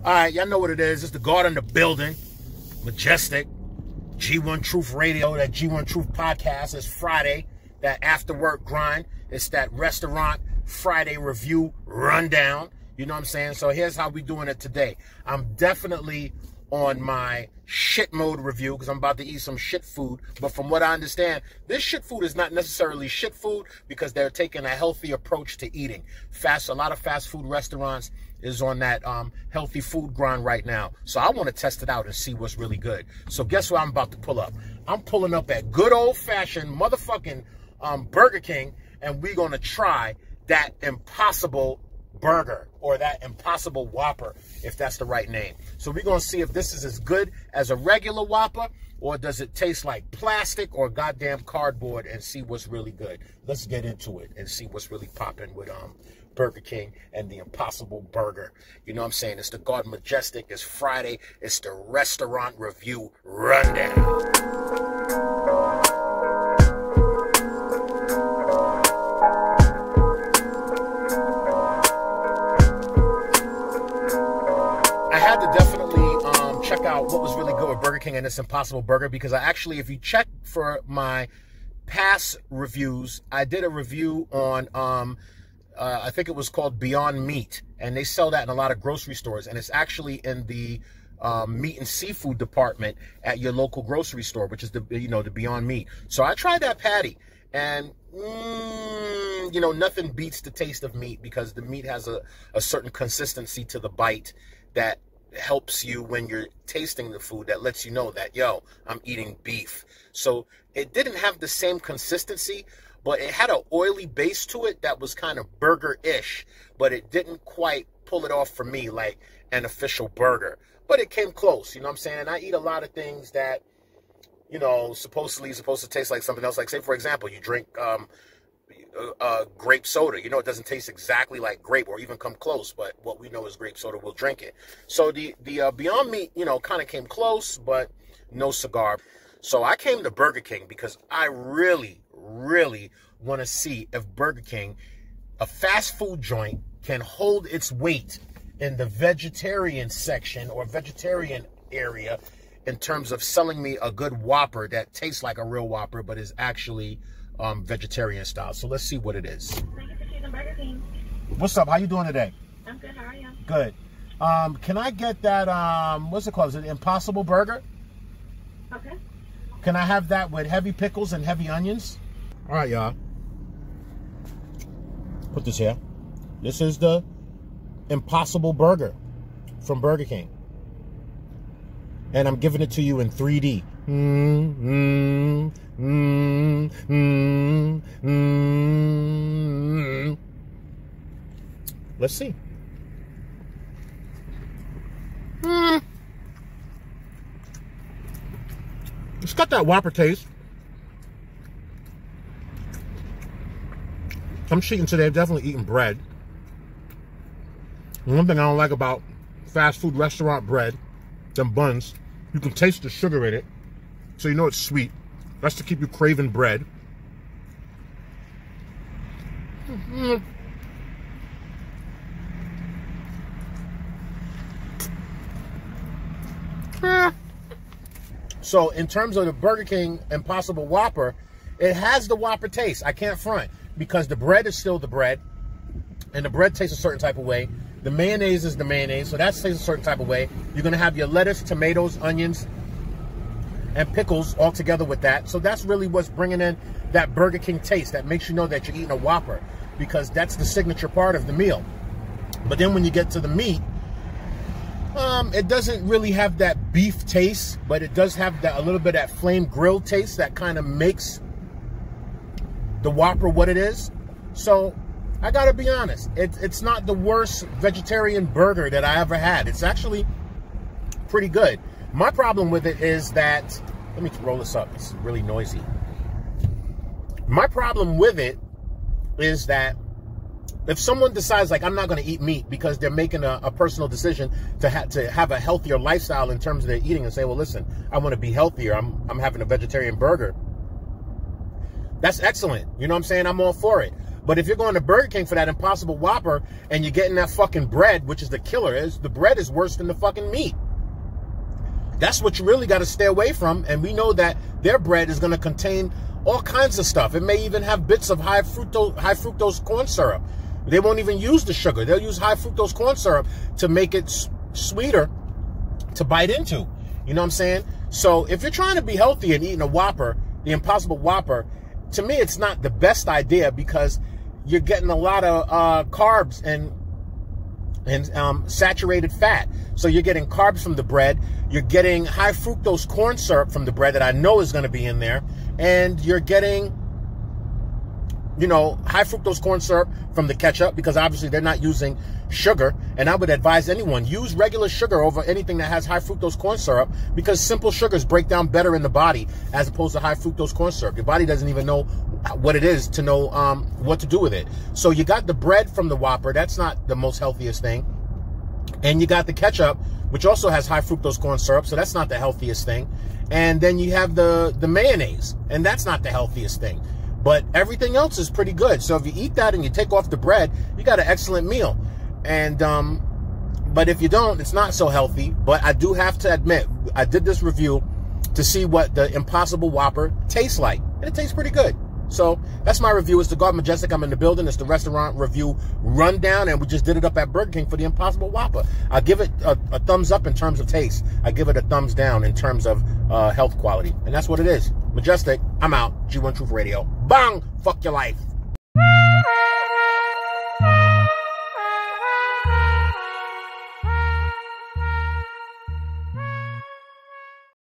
All right, y'all know what it is. It's the God in the building. Majestic. G1 Truth Radio, that G1 Truth podcast. It's Friday, that after work grind. It's that restaurant Friday review rundown. You know what I'm saying? So here's how we doing it today. I'm definitely on my shit mode review because I'm about to eat some shit food. But from what I understand, this shit food is not necessarily shit food because they're taking a healthy approach to eating. A lot of fast food restaurants is on that healthy food grind right now. So I want to test it out and see what's really good. So guess what I'm about to pull up? I'm pulling up at good old-fashioned motherfucking Burger King, and we're going to try that Impossible Burger, or that Impossible Whopper, if that's the right name. So we're going to see if this is as good as a regular Whopper, or does it taste like plastic or goddamn cardboard, and see what's really good. Let's get into it and see what's really popping with Burger King and the Impossible Burger. You know what I'm saying? It's the God Majestic. It's Friday. It's the restaurant review rundown. I had to definitely check out what was really good with Burger King and this Impossible Burger, because I actually, if you check for my past reviews, I did a review on I think it was called Beyond Meat, and they sell that in a lot of grocery stores, and it's actually in the meat and seafood department at your local grocery store, which is the the Beyond Meat. So I tried that patty, and nothing beats the taste of meat, because the meat has a certain consistency to the bite that helps you when you're tasting the food, that lets you know that, yo, I'm eating beef. So it didn't have the same consistency, but it had an oily base to it that was kind of burger-ish, but it didn't quite pull it off for me like an official burger. But it came close, you know what I'm saying? I eat a lot of things that, supposedly supposed to taste like something else. Like, say, for example, you drink grape soda. It doesn't taste exactly like grape or even come close, but what we know is grape soda, we'll drink it. So the Beyond Meat, kind of came close, but no cigar. So I came to Burger King because I really want to see if Burger King, a fast food joint, can hold its weight in the vegetarian section or vegetarian area in terms of selling me a good Whopper that tastes like a real Whopper but is actually vegetarian style. So let's see what it is. Thank you for choosing Burger King. What's up? How you doing today? I'm good. How are you? Good. Can I get that, what's it called? Is it Impossible Burger? Okay. Can I have that with heavy pickles and heavy onions? All right, y'all. Put this here. This is the Impossible Burger from Burger King. And I'm giving it to you in 3D. Let's see. It's got that Whopper taste. I'm cheating today. I've definitely eaten bread. And one thing I don't like about fast food restaurant bread, them buns, you can taste the sugar in it, so you know it's sweet. That's to keep you craving bread. So in terms of the Burger King Impossible Whopper, it has the Whopper taste. I can't front, because the bread is still the bread, and the bread tastes a certain type of way. The mayonnaise is the mayonnaise, so that tastes a certain type of way. You're going to have your lettuce, tomatoes, onions, and pickles all together with that. So that's really what's bringing in that Burger King taste that makes you know that you're eating a Whopper, because that's the signature part of the meal. But then when you get to the meat, it doesn't really have that beef taste, but it does have that a little bit of that flame grilled taste that kind of makes the Whopper what it is. So I gotta be honest, it's not the worst vegetarian burger that I ever had. It's actually pretty good. My problem with it is that, let me roll this up, it's really noisy. My problem with it is that if someone decides, like, I'm not going to eat meat because they're making a personal decision to have a healthier lifestyle in terms of their eating, and say, well, listen, I want to be healthier, I'm having a vegetarian burger, that's excellent. You know what I'm saying? I'm all for it. But if you're going to Burger King for that Impossible Whopper and you're getting that fucking bread, which is the killer, the bread is worse than the fucking meat. That's what you really got to stay away from. And we know that their bread is going to contain all kinds of stuff. It may even have bits of high fructose corn syrup. They won't even use the sugar. They'll use high fructose corn syrup to make it sweeter to bite into. You know what I'm saying? So if you're trying to be healthy and eating a Whopper, the Impossible Whopper, to me, it's not the best idea because you're getting a lot of carbs and saturated fat. So you're getting carbs from the bread. You're getting high fructose corn syrup from the bread that I know is going to be in there. And you're getting, you know, high fructose corn syrup from the ketchup because obviously they're not using sugar. And I would advise anyone, use regular sugar over anything that has high fructose corn syrup because simple sugars break down better in the body as opposed to high fructose corn syrup. Your body doesn't even know what it is to know what to do with it. So you got the bread from the Whopper. That's not the most healthiest thing. And you got the ketchup, which also has high fructose corn syrup, so that's not the healthiest thing. And then you have the mayonnaise, and that's not the healthiest thing. But everything else is pretty good. So if you eat that and you take off the bread, you got an excellent meal. And but if you don't, it's not so healthy. But I do have to admit, I did this review to see what the Impossible Whopper tastes like, and it tastes pretty good. So that's my review. It's the God Majestic. I'm in the building. It's the restaurant review rundown, and we just did it up at Burger King for the Impossible Whopper. I give it a thumbs up in terms of taste. I give it a thumbs down in terms of health quality, and that's what it is. Majestic. I'm out. G1 Truth Radio. Bang! Fuck your life.